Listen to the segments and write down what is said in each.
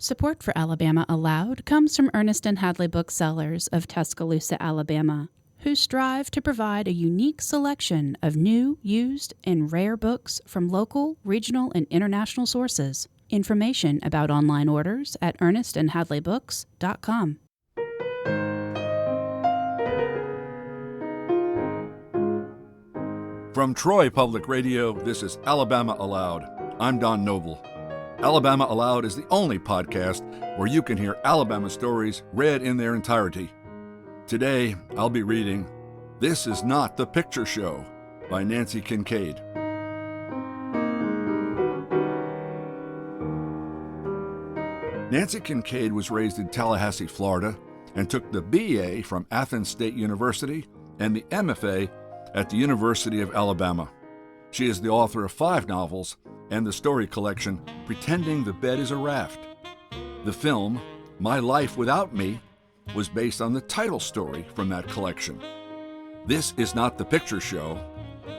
Support for Alabama Aloud comes from Ernest and Hadley Booksellers of Tuscaloosa, Alabama, who strive to provide a unique selection of new, used, and rare books from local, regional, and international sources. Information about online orders at ernestandhadleybooks.com. From Troy Public Radio, this is Alabama Aloud. I'm Don Noble. Alabama Aloud is the only podcast where you can hear Alabama stories read in their entirety. Today, I'll be reading This Is Not the Picture Show by Nanci Kincaid. Nanci Kincaid was raised in Tallahassee, Florida, and took the BA from Athens State University and the MFA at the University of Alabama. She is the author of 5 novels and the story collection Pretending the Bed is a Raft. The film, My Life Without Me, was based on the title story from that collection. This Is Not the Picture Show,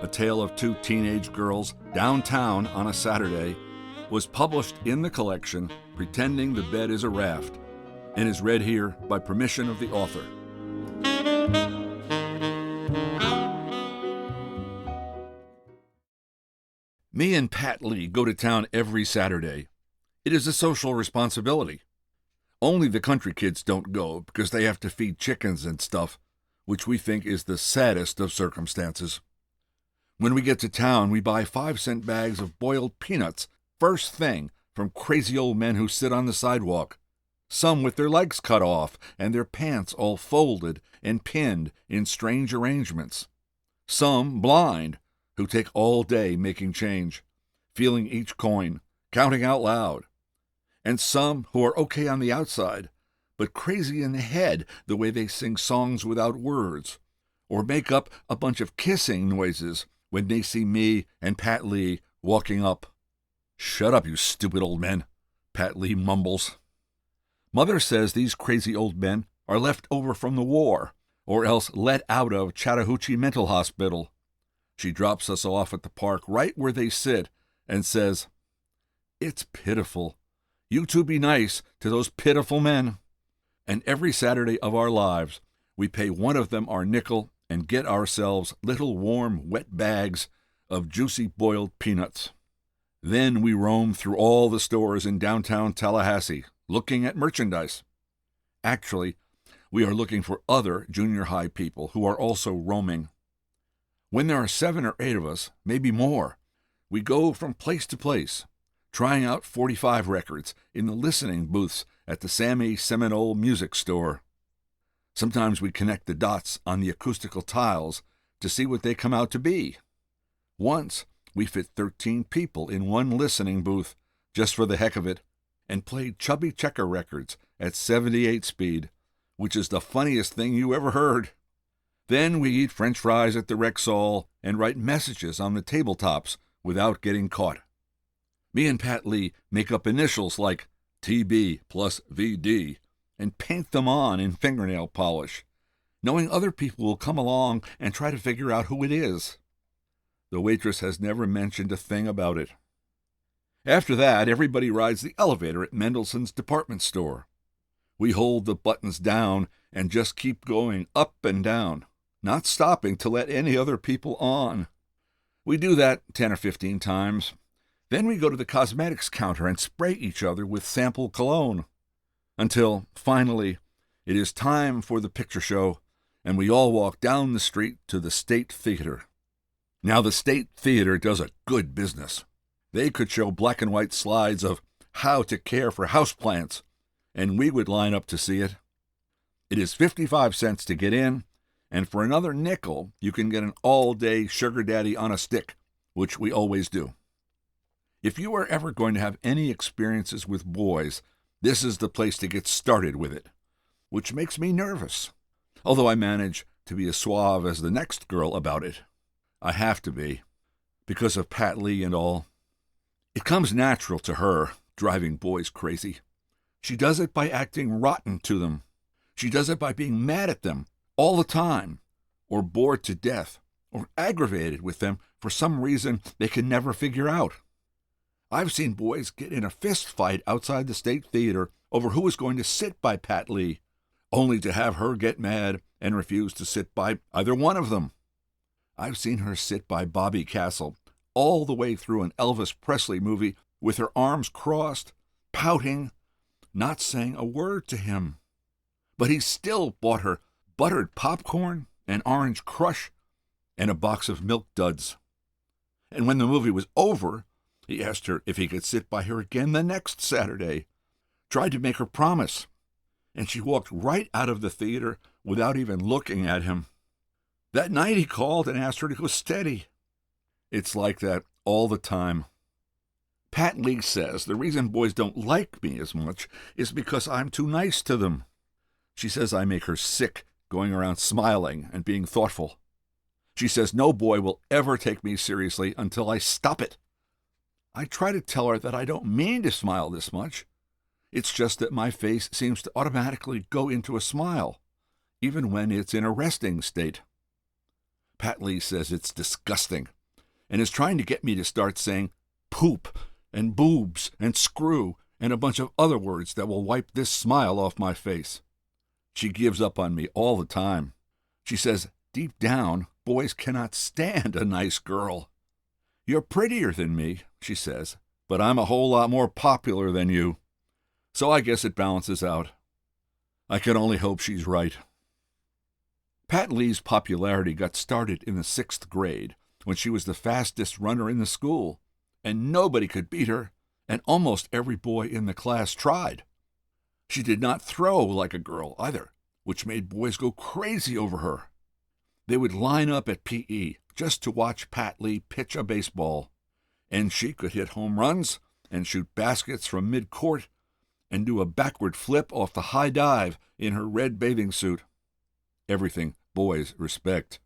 a tale of 2 teenage girls downtown on a Saturday, was published in the collection Pretending the Bed is a Raft, and is read here by permission of the author. Me and Pat Lee go to town every Saturday. It is a social responsibility. Only the country kids don't go because they have to feed chickens and stuff, which we think is the saddest of circumstances. When we get to town, we buy 5-cent bags of boiled peanuts, first thing, from crazy old men who sit on the sidewalk, some with their legs cut off and their pants all folded and pinned in strange arrangements, some blind, who take all day making change, feeling each coin, counting out loud, and some who are okay on the outside, but crazy in the head the way they sing songs without words, or make up a bunch of kissing noises when they see me and Pat Lee walking up. "Shut up, you stupid old men," Pat Lee mumbles. Mother says these crazy old men are left over from the war, or else let out of Chattahoochee Mental Hospital. She drops us off at the park right where they sit and says, "It's pitiful. You two be nice to those pitiful men." And every Saturday of our lives, we pay one of them our nickel and get ourselves little warm, wet bags of juicy boiled peanuts. Then we roam through all the stores in downtown Tallahassee, looking at merchandise. Actually, we are looking for other junior high people who are also roaming. When there are 7 or 8 of us, maybe more, we go from place to place, trying out 45 records in the listening booths at the Sammy Seminole Music Store. Sometimes we connect the dots on the acoustical tiles to see what they come out to be. Once, we fit 13 people in one listening booth, just for the heck of it, and played Chubby Checker records at 78 speed, which is the funniest thing you ever heard. Then we eat French fries at the Rexall and write messages on the tabletops without getting caught. Me and Pat Lee make up initials like TB plus VD and paint them on in fingernail polish, knowing other people will come along and try to figure out who it is. The waitress has never mentioned a thing about it. After that, everybody rides the elevator at Mendelssohn's department store. We hold the buttons down and just keep going up and down, not stopping to let any other people on. We do that 10 or 15 times. Then we go to the cosmetics counter and spray each other with sample cologne. Until, finally, it is time for the picture show, and we all walk down the street to the State Theater. Now, the State Theater does a good business. They could show black and white slides of how to care for houseplants, and we would line up to see it. It is 55 cents to get in, and for another nickel, you can get an all-day sugar daddy on a stick, which we always do. If you are ever going to have any experiences with boys, this is the place to get started with it, which makes me nervous, although I manage to be as suave as the next girl about it. I have to be, because of Pat Lee and all. It comes natural to her, driving boys crazy. She does it by acting rotten to them. She does it by being mad at them all the time, or bored to death, or aggravated with them for some reason they can never figure out. I've seen boys get in a fist fight outside the State Theater over who was going to sit by Pat Lee, only to have her get mad and refuse to sit by either one of them. I've seen her sit by Bobby Castle all the way through an Elvis Presley movie with her arms crossed, pouting, not saying a word to him. But he still bought her buttered popcorn, an orange crush, and a box of Milk Duds. And when the movie was over, he asked her if he could sit by her again the next Saturday, tried to make her promise, and she walked right out of the theater without even looking at him. That night he called and asked her to go steady. It's like that all the time. Pat Lee says the reason boys don't like me as much is because I'm too nice to them. She says I make her sick going around smiling and being thoughtful. She says no boy will ever take me seriously until I stop it. I try to tell her that I don't mean to smile this much. It's just that my face seems to automatically go into a smile, even when it's in a resting state. Pat Lee says it's disgusting and is trying to get me to start saying poop and boobs and screw and a bunch of other words that will wipe this smile off my face. She gives up on me all the time. She says, deep down, boys cannot stand a nice girl. You're prettier than me, she says, but I'm a whole lot more popular than you. So I guess it balances out. I can only hope she's right. Pat Lee's popularity got started in the 6th grade when she was the fastest runner in the school, and nobody could beat her, and almost every boy in the class tried. She did not throw like a girl either, which made boys go crazy over her. They would line up at PE just to watch Pat Lee pitch a baseball, and she could hit home runs and shoot baskets from mid-court and do a backward flip off the high dive in her red bathing suit. Everything boys respect.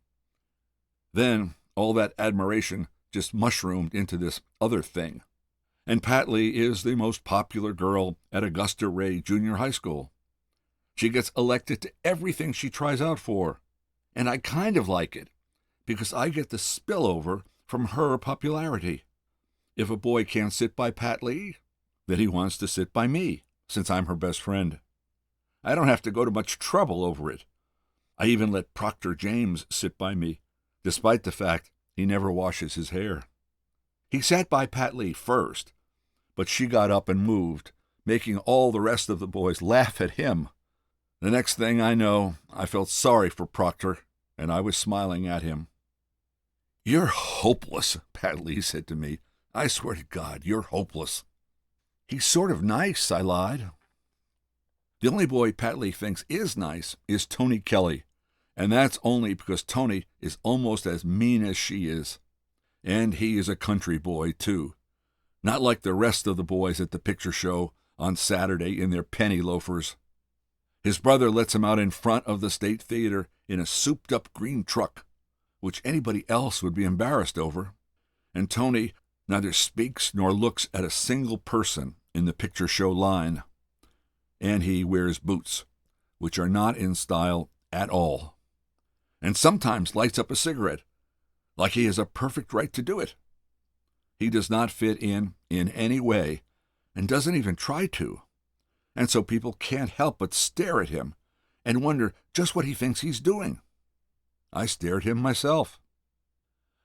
Then all that admiration just mushroomed into this other thing, and Pat Lee is the most popular girl at Augusta Ray Junior High School. She gets elected to everything she tries out for, and I kind of like it, because I get the spillover from her popularity. If a boy can't sit by Pat Lee, then he wants to sit by me, since I'm her best friend. I don't have to go to much trouble over it. I even let Proctor James sit by me, despite the fact he never washes his hair. He sat by Pat Lee first, but she got up and moved, making all the rest of the boys laugh at him. The next thing I know, I felt sorry for Proctor, and I was smiling at him. You're hopeless, Pat Lee said to me. I swear to God, you're hopeless. He's sort of nice, I lied. The only boy Pat Lee thinks is nice is Tony Kelly, and that's only because Tony is almost as mean as she is. And he is a country boy, too. Not like the rest of the boys at the picture show on Saturday in their penny loafers. His brother lets him out in front of the State Theater in a souped-up green truck, which anybody else would be embarrassed over. And Tony neither speaks nor looks at a single person in the picture show line. And he wears boots, which are not in style at all. And sometimes lights up a cigarette, like he has a perfect right to do it. He does not fit in any way, and doesn't even try to. And so people can't help but stare at him and wonder just what he thinks he's doing. I stare at him myself.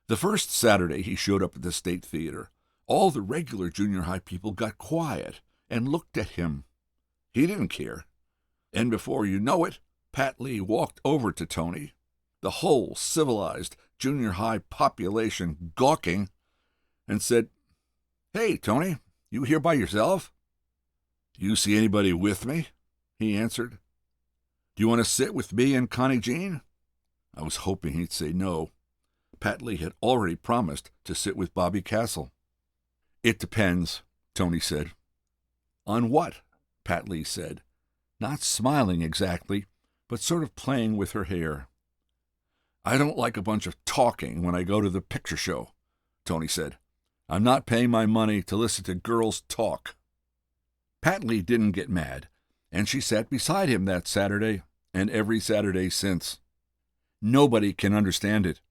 The first Saturday he showed up at the State Theater, all the regular junior high people got quiet and looked at him. He didn't care. And before you know it, Pat Lee walked over to Tony, the whole civilized junior high population gawking, and said, "Hey, Tony, you here by yourself?" "You see anybody with me?" he answered. "Do you want to sit with me and Connie Jean?" I was hoping he'd say no. Pat Lee had already promised to sit with Bobby Castle. "It depends," Tony said. "On what?" Pat Lee said, not smiling exactly, but sort of playing with her hair. "I don't like a bunch of talking when I go to the picture show," Tony said. "I'm not paying my money to listen to girls talk." Pat Lee didn't get mad, and she sat beside him that Saturday and every Saturday since. Nobody can understand it.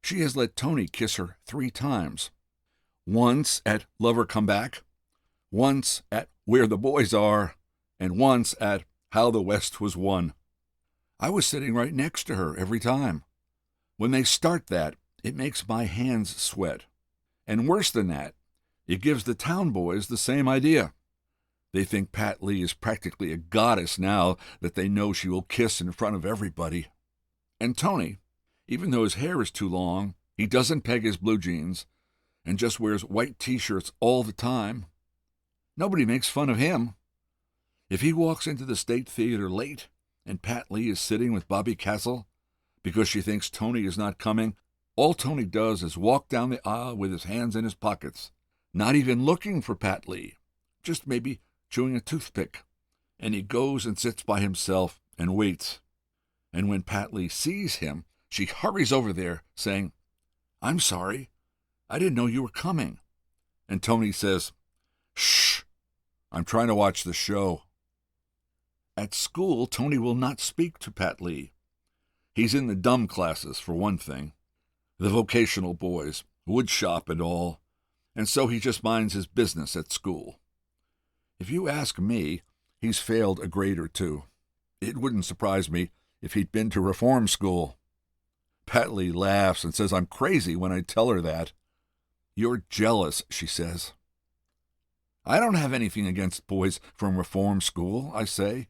She has let Tony kiss her 3 times. once at Lover Come Back, once at Where the Boys Are, and once at How the West Was Won. I was sitting right next to her every time. When they start that, it makes my hands sweat. And worse than that, it gives the town boys the same idea. They think Pat Lee is practically a goddess now that they know she will kiss in front of everybody. And Tony, even though his hair is too long, he doesn't peg his blue jeans and just wears white t-shirts all the time. Nobody makes fun of him. If he walks into the State Theater late and Pat Lee is sitting with Bobby Castle because she thinks Tony is not coming, all Tony does is walk down the aisle with his hands in his pockets, not even looking for Pat Lee, just maybe chewing a toothpick, and he goes and sits by himself and waits. And when Pat Lee sees him, she hurries over there, saying, "I'm sorry, I didn't know you were coming." And Tony says, "Shh, I'm trying to watch the show." At school, Tony will not speak to Pat Lee. He's in the dumb classes, for one thing, the vocational boys, wood shop and all, and so he just minds his business at school. If you ask me, he's failed a grade or two. It wouldn't surprise me if he'd been to reform school. Pat Lee laughs and says I'm crazy when I tell her that. "You're jealous," she says. "I don't have anything against boys from reform school," I say.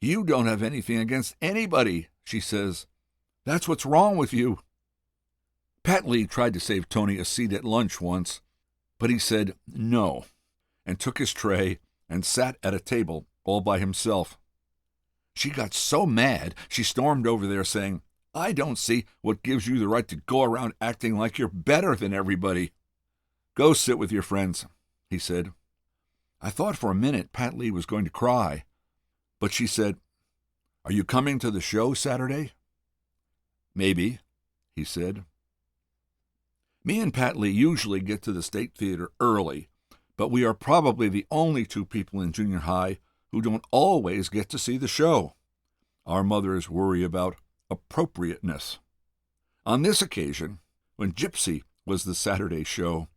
"You don't have anything against anybody," she says. "That's what's wrong with you." Pat Lee tried to save Tony a seat at lunch once, but he said no, and took his tray and sat at a table all by himself. She got so mad, she stormed over there saying, "I don't see what gives you the right to go around acting like you're better than everybody." "Go sit with your friends," he said. I thought for a minute Pat Lee was going to cry, but she said, "Are you coming to the show Saturday?" "Maybe," he said. Me and Pat Lee usually get to the State Theater early, but we are probably the only two people in junior high who don't always get to see the show. Our mothers worry about appropriateness. On this occasion, when Gypsy was the Saturday show,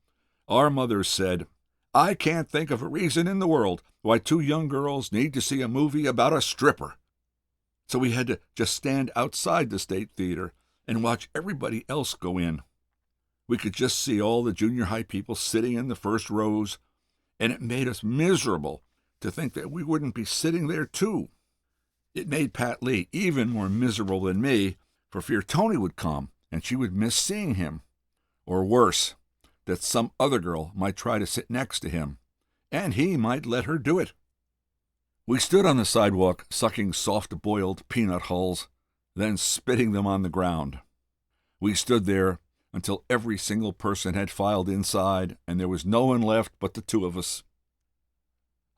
our mothers said, "I can't think of a reason in the world why two young girls need to see a movie about a stripper." So we had to just stand outside the State Theater and watch everybody else go in. We could just see all the junior high people sitting in the first rows, and it made us miserable to think that we wouldn't be sitting there too. It made Pat Lee even more miserable than me, for fear Tony would come and she would miss seeing him. Or worse, that some other girl might try to sit next to him, and he might let her do it. We stood on the sidewalk sucking soft-boiled peanut hulls, then spitting them on the ground. We stood there until every single person had filed inside, and there was no one left but the two of us.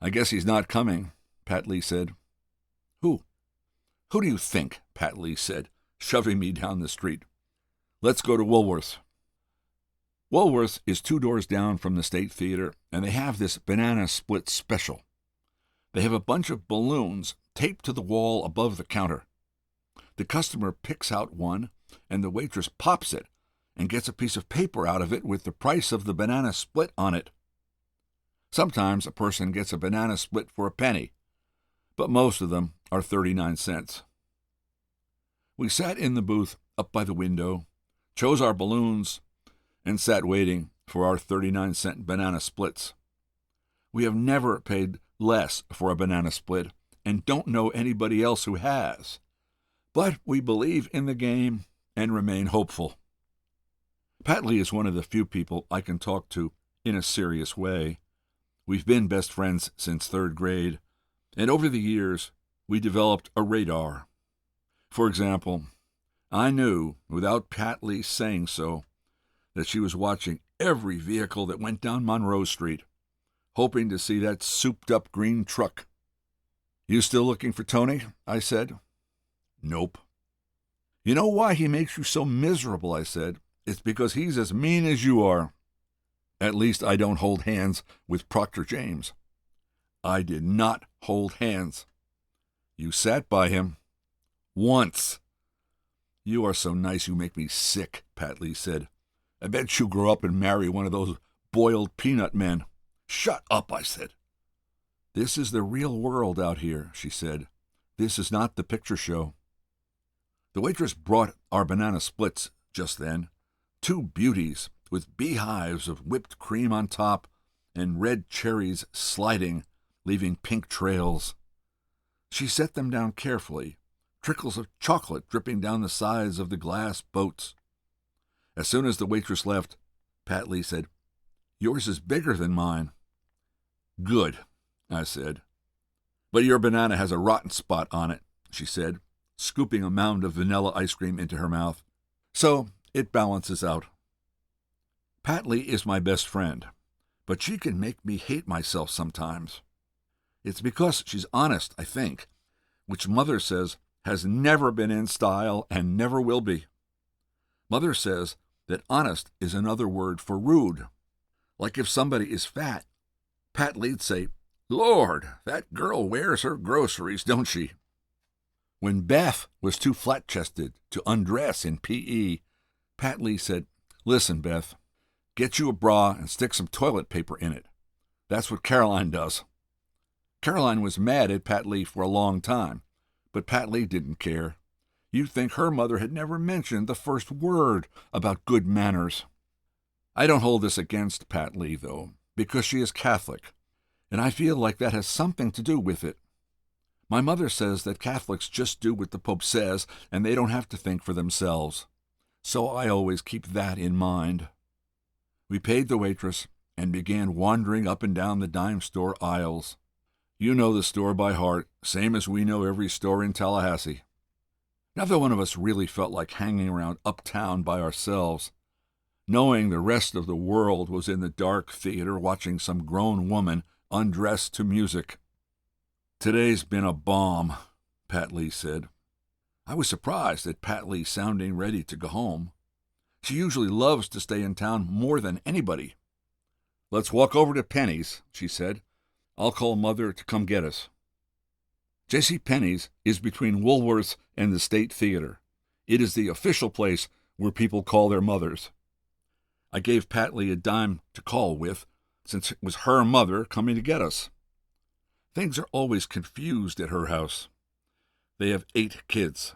"I guess he's not coming," Pat Lee said. Who do you think?" Pat Lee said, shoving me down the street. "Let's go to Woolworth." Woolworth is 2 doors down from the State Theater, and they have this banana split special. They have a bunch of balloons taped to the wall above the counter. The customer picks out one, and the waitress pops it and gets a piece of paper out of it with the price of the banana split on it. Sometimes a person gets a banana split for a penny, but most of them are 39 cents. We sat in the booth up by the window, chose our balloons, and sat waiting for our 39-cent banana splits. We have never paid less for a banana split and don't know anybody else who has. But we believe in the game and remain hopeful. Pat Lee is one of the few people I can talk to in a serious way. We've been best friends since 3rd grade, and over the years, we developed a radar. For example, I knew, without Pat Lee saying so, that she was watching every vehicle that went down Monroe Street, hoping to see that souped-up green truck. "You still looking for Tony?" I said. "Nope." "You know why he makes you so miserable?" I said. "It's because he's as mean as you are." "At least I don't hold hands with Proctor James." "I did not hold hands." "You sat by him." "Once." "You are so nice you make me sick," Pat Lee said. "I bet you grow up and marry one of those boiled peanut men. Shut up, I said. This is the real world out here, she said. This is not the picture show. The waitress brought our banana splits just then, 2 beauties with beehives of whipped cream on top and red cherries sliding, leaving pink trails. She set them down carefully, trickles of chocolate dripping down the sides of the glass boats. As soon as the waitress left, Pat Lee said, "Yours is bigger than mine." "Good," I said. "But your banana has a rotten spot on it," she said, scooping a mound of vanilla ice cream into her mouth. "So it balances out." Pat Lee is my best friend, but she can make me hate myself sometimes. It's because she's honest, I think, which Mother says has never been in style and never will be. Mother says that honest is another word for rude. Like if somebody is fat, Pat Lee'd say, "Lord, that girl wears her groceries, don't she?" When Beth was too flat-chested to undress in P.E., Pat Lee said, "Listen, Beth, get you a bra and stick some toilet paper in it. That's what Caroline does." Caroline was mad at Pat Lee for a long time, but Pat Lee didn't care. You'd think her mother had never mentioned the first word about good manners. I don't hold this against Pat Lee, though, because she is Catholic, and I feel like that has something to do with it. My mother says that Catholics just do what the Pope says, and they don't have to think for themselves. So I always keep that in mind. We paid the waitress and began wandering up and down the dime store aisles. You know the store by heart, same as we know every store in Tallahassee. Neither one of us really felt like hanging around uptown by ourselves, knowing the rest of the world was in the dark theater watching some grown woman undress to music. "Today's been a bomb," Pat Lee said. I was surprised at Pat Lee sounding ready to go home. She usually loves to stay in town more than anybody. "Let's walk over to Penny's," she said. "I'll call Mother to come get us." J.C. Penney's is between Woolworth's and the State Theater. It is the official place where people call their mothers. I gave Pat Lee a dime to call with, since it was her mother coming to get us. Things are always confused at her house. They have 8 kids.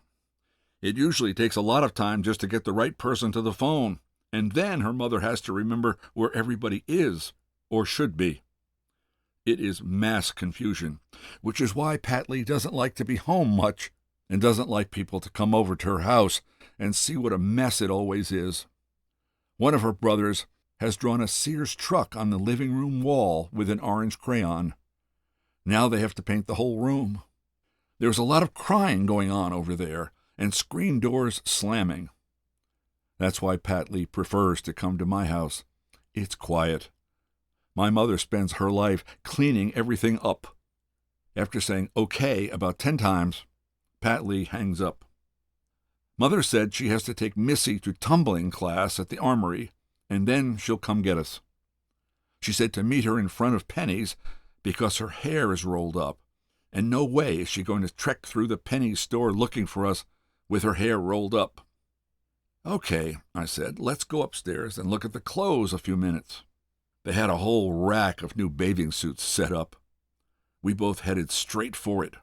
It usually takes a lot of time just to get the right person to the phone, and then her mother has to remember where everybody is, or should be. It is mass confusion, which is why Pat Lee doesn't like to be home much and doesn't like people to come over to her house and see what a mess it always is. One of her brothers has drawn a Sears truck on the living room wall with an orange crayon. Now they have to paint the whole room. There's a lot of crying going on over there and screen doors slamming. That's why Pat Lee prefers to come to my house. It's quiet. My mother spends her life cleaning everything up. After saying okay about 10 times, Pat Lee hangs up. Mother said she has to take Missy to tumbling class at the armory, and then she'll come get us. She said to meet her in front of Penny's because her hair is rolled up, and no way is she going to trek through the Penny's store looking for us with her hair rolled up. "Okay," I said, "let's go upstairs and look at the clothes a few minutes." They had a whole rack of new bathing suits set up. We both headed straight for it.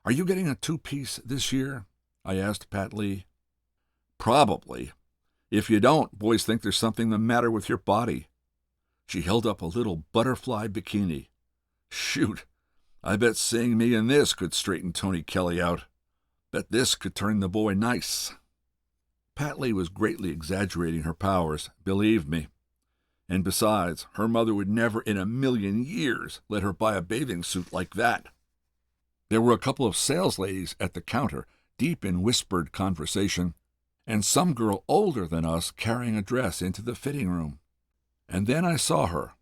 "Are you getting a 2-piece this year?" I asked Pat Lee. "Probably. If you don't, boys think there's something the matter with your body." She held up a little butterfly bikini. "Shoot, I bet seeing me in this could straighten Tony Kelly out. Bet this could turn the boy nice." Pat Lee was greatly exaggerating her powers, believe me. And besides, her mother would never in a million years let her buy a bathing suit like that. There were a couple of sales ladies at the counter, deep in whispered conversation, and some girl older than us carrying a dress into the fitting room. And then I saw her,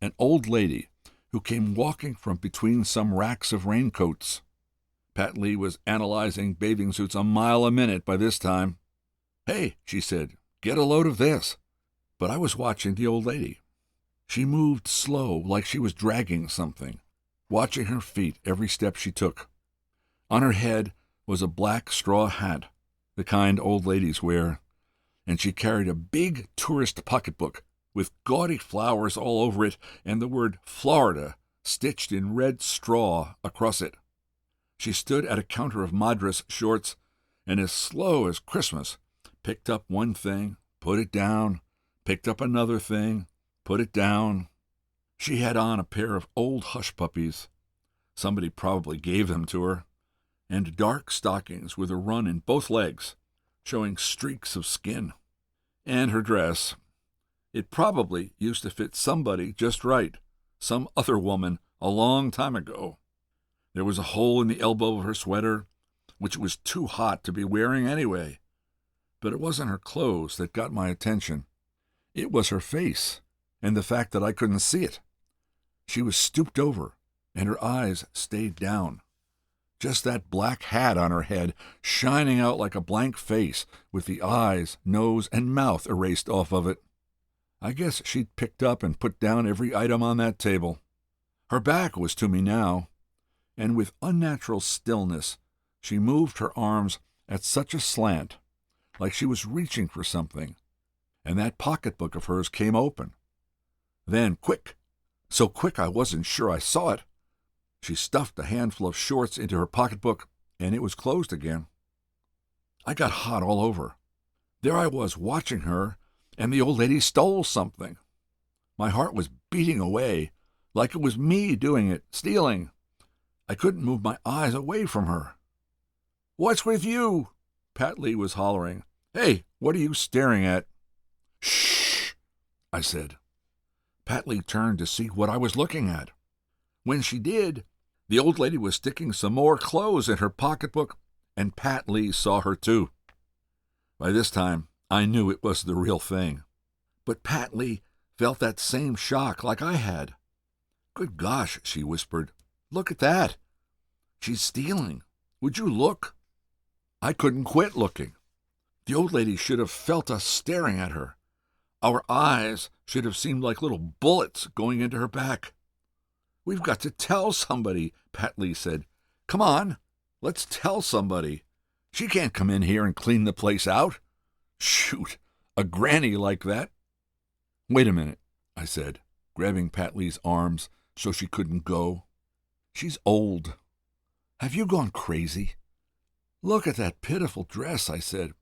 an old lady who came walking from between some racks of raincoats. Pat Lee was analyzing bathing suits a mile a minute by this time. "Hey," she said, "get a load of this." But I was watching the old lady. She moved slow, like she was dragging something, watching her feet every step she took. On her head was a black straw hat, the kind old ladies wear, and she carried a big tourist pocketbook with gaudy flowers all over it and the word Florida stitched in red straw across it. She stood at a counter of Madras shorts and, as slow as Christmas, picked up one thing, put it down, picked up another thing, put it down. She had on a pair of old hush puppies. Somebody probably gave them to her, and dark stockings with a run in both legs, showing streaks of skin. And her dress. It probably used to fit somebody just right, some other woman a long time ago. There was a hole in the elbow of her sweater, which was too hot to be wearing anyway. But it wasn't her clothes that got my attention. It was her face, and the fact that I couldn't see it. She was stooped over, and her eyes stayed down. Just that black hat on her head, shining out like a blank face, with the eyes, nose, and mouth erased off of it. I guess she'd picked up and put down every item on that table. Her back was to me now, and with unnatural stillness, she moved her arms at such a slant, like she was reaching for something, and that pocketbook of hers came open. Then, quick, so quick I wasn't sure I saw it, she stuffed a handful of shorts into her pocketbook, and it was closed again. I got hot all over. There I was watching her, and the old lady stole something. My heart was beating away, like it was me doing it, stealing. I couldn't move my eyes away from her. "What's with you?" Pat Lee was hollering. "Hey, what are you staring at?" "Shh," I said. Pat Lee turned to see what I was looking at. When she did, the old lady was sticking some more clothes in her pocketbook, and Pat Lee saw her too. By this time, I knew it was the real thing. But Pat Lee felt that same shock like I had. "Good gosh," she whispered. "Look at that. She's stealing. Would you look?" I couldn't quit looking. The old lady should have felt us staring at her. Our eyes should have seemed like little bullets going into her back. "We've got to tell somebody," Pat Lee said. "Come on, let's tell somebody. She can't come in here and clean the place out. Shoot, a granny like that." "Wait a minute," I said, grabbing Pat Lee's arms so she couldn't go. "She's old. Have you gone crazy? Look at that pitiful dress," I said.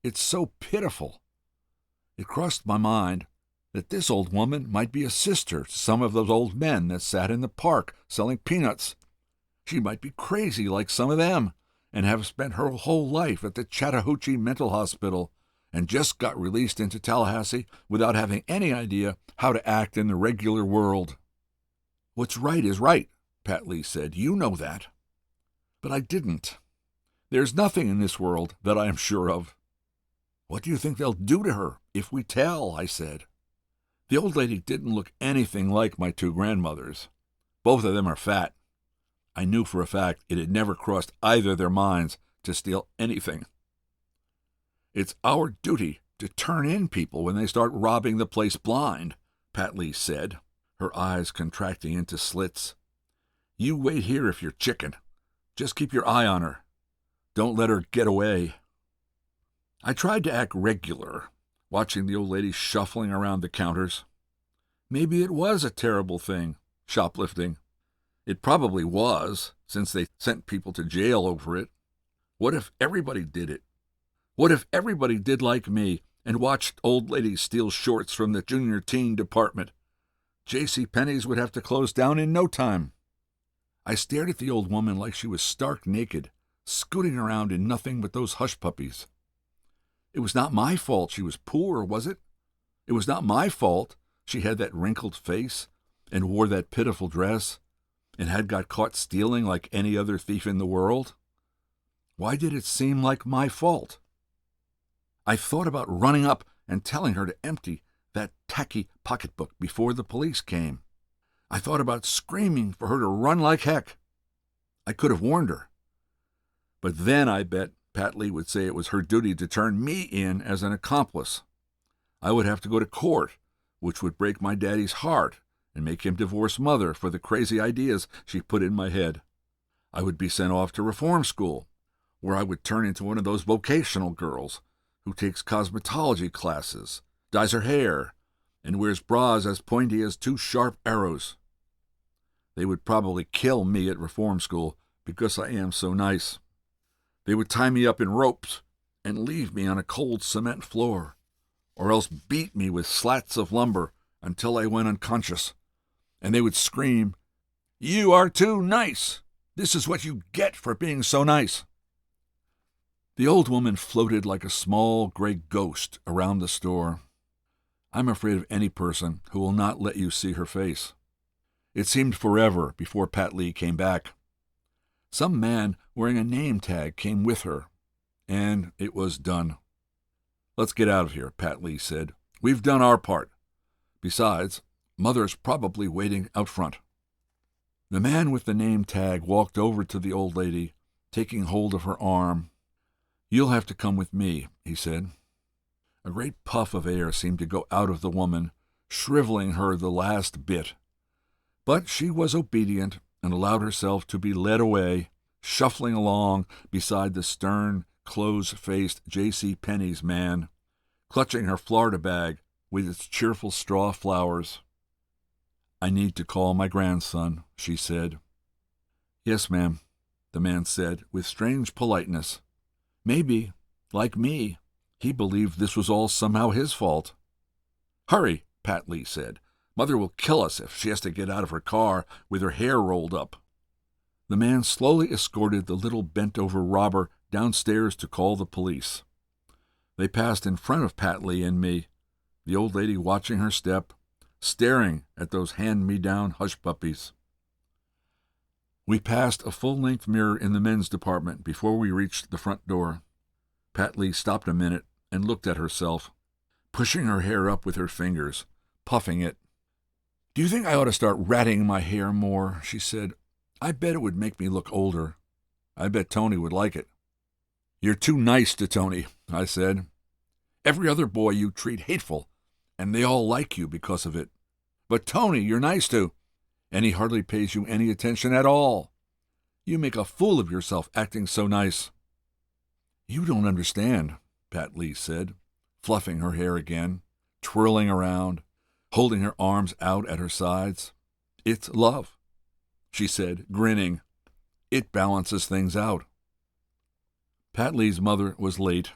"It's so pitiful." It crossed my mind that this old woman might be a sister to some of those old men that sat in the park selling peanuts. She might be crazy like some of them and have spent her whole life at the Chattahoochee Mental Hospital and just got released into Tallahassee without having any idea how to act in the regular world. "What's right is right," Pat Lee said. "You know that." But I didn't. There's nothing in this world that I am sure of. "What do you think they'll do to her if we tell?" I said. The old lady didn't look anything like my two grandmothers. Both of them are fat. I knew for a fact it had never crossed either their minds to steal anything. "It's our duty to turn in people when they start robbing the place blind," Pat Lee said, her eyes contracting into slits. "You wait here if you're chicken. Just keep your eye on her. Don't let her get away." I tried to act regular, watching the old lady shuffling around the counters. Maybe it was a terrible thing, shoplifting. It probably was, since they sent people to jail over it. What if everybody did it? What if everybody did like me and watched old ladies steal shorts from the junior teen department? J.C. Penney's would have to close down in no time. I stared at the old woman like she was stark naked, scooting around in nothing but those hush puppies. It was not my fault she was poor, was it? It was not my fault she had that wrinkled face and wore that pitiful dress and had got caught stealing like any other thief in the world. Why did it seem like my fault? I thought about running up and telling her to empty that tacky pocketbook before the police came. I thought about screaming for her to run like heck. I could have warned her. But then I bet Pat Lee would say it was her duty to turn me in as an accomplice. I would have to go to court, which would break my daddy's heart and make him divorce Mother for the crazy ideas she put in my head. I would be sent off to reform school, where I would turn into one of those vocational girls who takes cosmetology classes, dyes her hair, and wears bras as pointy as two sharp arrows. They would probably kill me at reform school because I am so nice. They would tie me up in ropes and leave me on a cold cement floor, or else beat me with slats of lumber until I went unconscious. And they would scream, "You are too nice! This is what you get for being so nice!" The old woman floated like a small gray ghost around the store. I'm afraid of any person who will not let you see her face. It seemed forever before Pat Lee came back. Some man wearing a name tag came with her, and it was done. "Let's get out of here," Pat Lee said. "We've done our part. Besides, Mother's probably waiting out front." The man with the name tag walked over to the old lady, taking hold of her arm. "You'll have to come with me," he said. A great puff of air seemed to go out of the woman, shriveling her the last bit. But she was obedient and allowed herself to be led away, shuffling along beside the stern, close-faced J.C. Penney's man, clutching her Florida bag with its cheerful straw flowers. "I need to call my grandson," she said. "Yes, ma'am," the man said with strange politeness. Maybe, like me, he believed this was all somehow his fault. "Hurry," Pat Lee said. "Mother will kill us if she has to get out of her car with her hair rolled up." The man slowly escorted the little bent-over robber downstairs to call the police. They passed in front of Pat Lee and me, the old lady watching her step, staring at those hand-me-down hush-puppies. We passed a full-length mirror in the men's department before we reached the front door. Pat Lee stopped a minute and looked at herself, pushing her hair up with her fingers, puffing it. "Do you think I ought to start ratting my hair more?" she said. "I bet it would make me look older. I bet Tony would like it." "You're too nice to Tony," I said. "Every other boy you treat hateful, and they all like you because of it. But Tony you're nice to, and he hardly pays you any attention at all. You make a fool of yourself acting so nice." "You don't understand," Pat Lee said, fluffing her hair again, twirling around, holding her arms out at her sides. "It's love," she said, grinning. "It balances things out." Pat Lee's mother was late.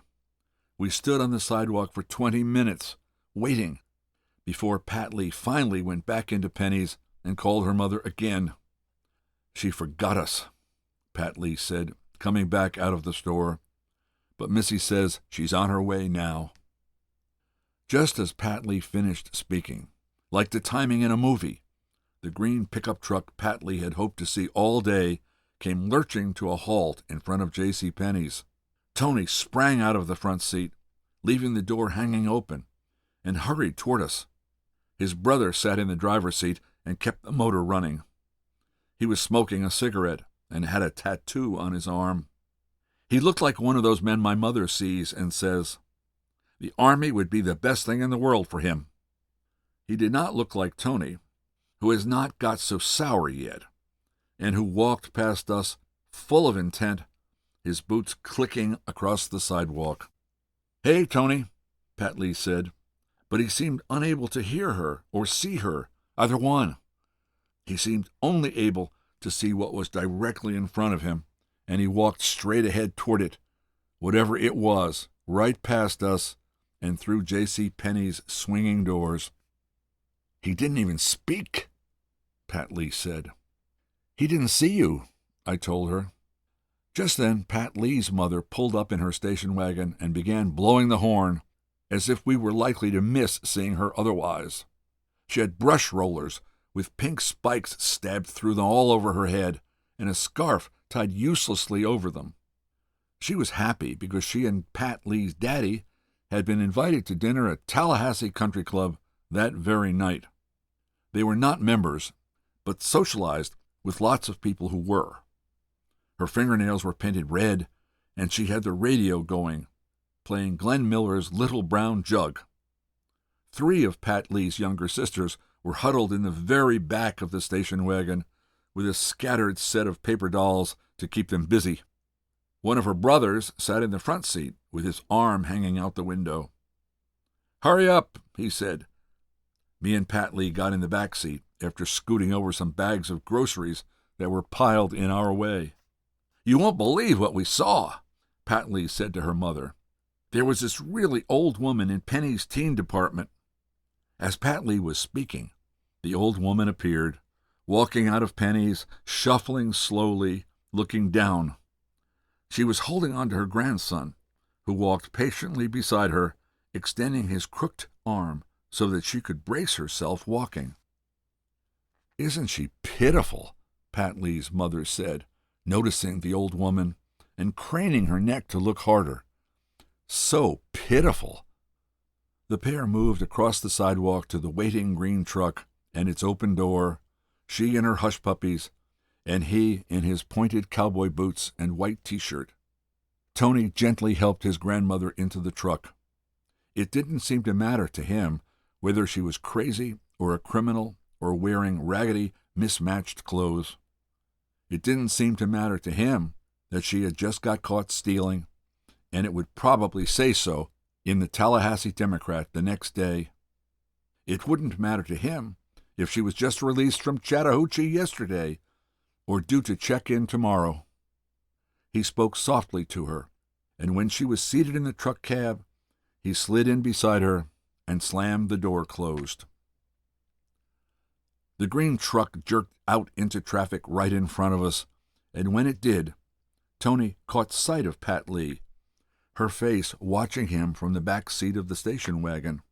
We stood on the sidewalk for 20 minutes, waiting, before Pat Lee finally went back into Penny's and called her mother again. "She forgot us," Pat Lee said, coming back out of the store. "But Missy says she's on her way now." Just as Pat Lee finished speaking, like the timing in a movie, the green pickup truck Pat Lee had hoped to see all day came lurching to a halt in front of J.C. Penney's. Tony sprang out of the front seat, leaving the door hanging open, and hurried toward us. His brother sat in the driver's seat and kept the motor running. He was smoking a cigarette and had a tattoo on his arm. He looked like one of those men my mother sees and says, "The Army would be the best thing in the world for him." He did not look like Tony, who has not got so sour yet, and who walked past us full of intent, his boots clicking across the sidewalk. "Hey, Tony," Pat Lee said, but he seemed unable to hear her or see her, either one. He seemed only able to see what was directly in front of him, and he walked straight ahead toward it, whatever it was, right past us and through J.C. Penney's swinging doors. "He didn't even speak," Pat Lee said. "He didn't see you," I told her. Just then Pat Lee's mother pulled up in her station wagon and began blowing the horn, as if we were likely to miss seeing her otherwise. She had brush rollers with pink spikes stabbed through them all over her head, and a scarf tied uselessly over them. She was happy because she and Pat Lee's daddy had been invited to dinner at Tallahassee Country Club that very night. They were not members, but socialized with lots of people who were. Her fingernails were painted red, and she had the radio going, playing Glenn Miller's Little Brown Jug. 3 of Pat Lee's younger sisters were huddled in the very back of the station wagon, with a scattered set of paper dolls to keep them busy. One of her brothers sat in the front seat with his arm hanging out the window. "Hurry up," he said. Me and Pat Lee got in the back seat after scooting over some bags of groceries that were piled in our way. "You won't believe what we saw," Pat Lee said to her mother. "There was this really old woman in Penny's teen department." As Pat Lee was speaking, the old woman appeared, walking out of Penny's, shuffling slowly, looking down. She was holding on to her grandson, who walked patiently beside her, extending his crooked arm so that she could brace herself walking. "Isn't she pitiful?" Pat Lee's mother said, noticing the old woman and craning her neck to look harder. "So pitiful." The pair moved across the sidewalk to the waiting green truck and its open door, she in her hush puppies, and he in his pointed cowboy boots and white t-shirt. Tony gently helped his grandmother into the truck. It didn't seem to matter to him whether she was crazy or a criminal or wearing raggedy, mismatched clothes. It didn't seem to matter to him that she had just got caught stealing, and it would probably say so in the Tallahassee Democrat the next day. It wouldn't matter to him if she was just released from Chattahoochee yesterday or due to check in tomorrow. He spoke softly to her, and when she was seated in the truck cab, he slid in beside her and slammed the door closed. The green truck jerked out into traffic right in front of us, and when it did, Tony caught sight of Pat Lee, her face watching him from the back seat of the station wagon.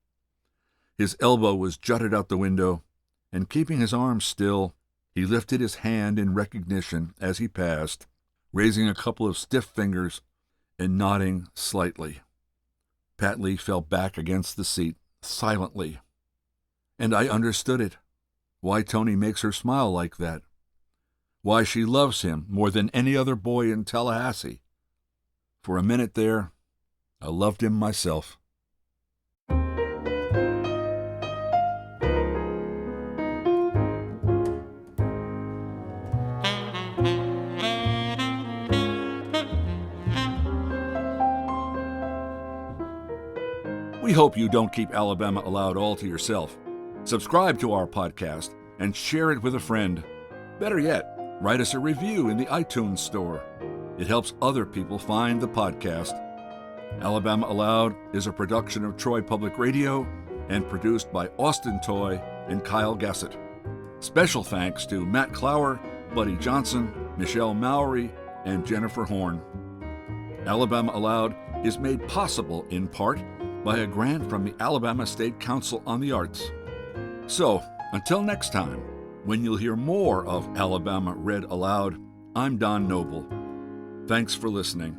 His elbow was jutted out the window, and keeping his arm still, he lifted his hand in recognition as he passed, raising a couple of stiff fingers and nodding slightly. Pat Lee fell back against the seat, silently. And I understood it. Why Tony makes her smile like that. Why she loves him more than any other boy in Tallahassee. For a minute there, I loved him myself. We hope you don't keep Alabama Aloud all to yourself. Subscribe to our podcast and share it with a friend. Better yet, write us a review in the iTunes store. It helps other people find the podcast. Alabama Aloud is a production of Troy Public Radio and produced by Austin Toy and Kyle Gassett. Special thanks to Matt Clower, Buddy Johnson, Michelle Mowry, and Jennifer Horn. Alabama Aloud is made possible in part by a grant from the Alabama State Council on the Arts. So, until next time, when you'll hear more of Alabama Read Aloud, I'm Don Noble. Thanks for listening.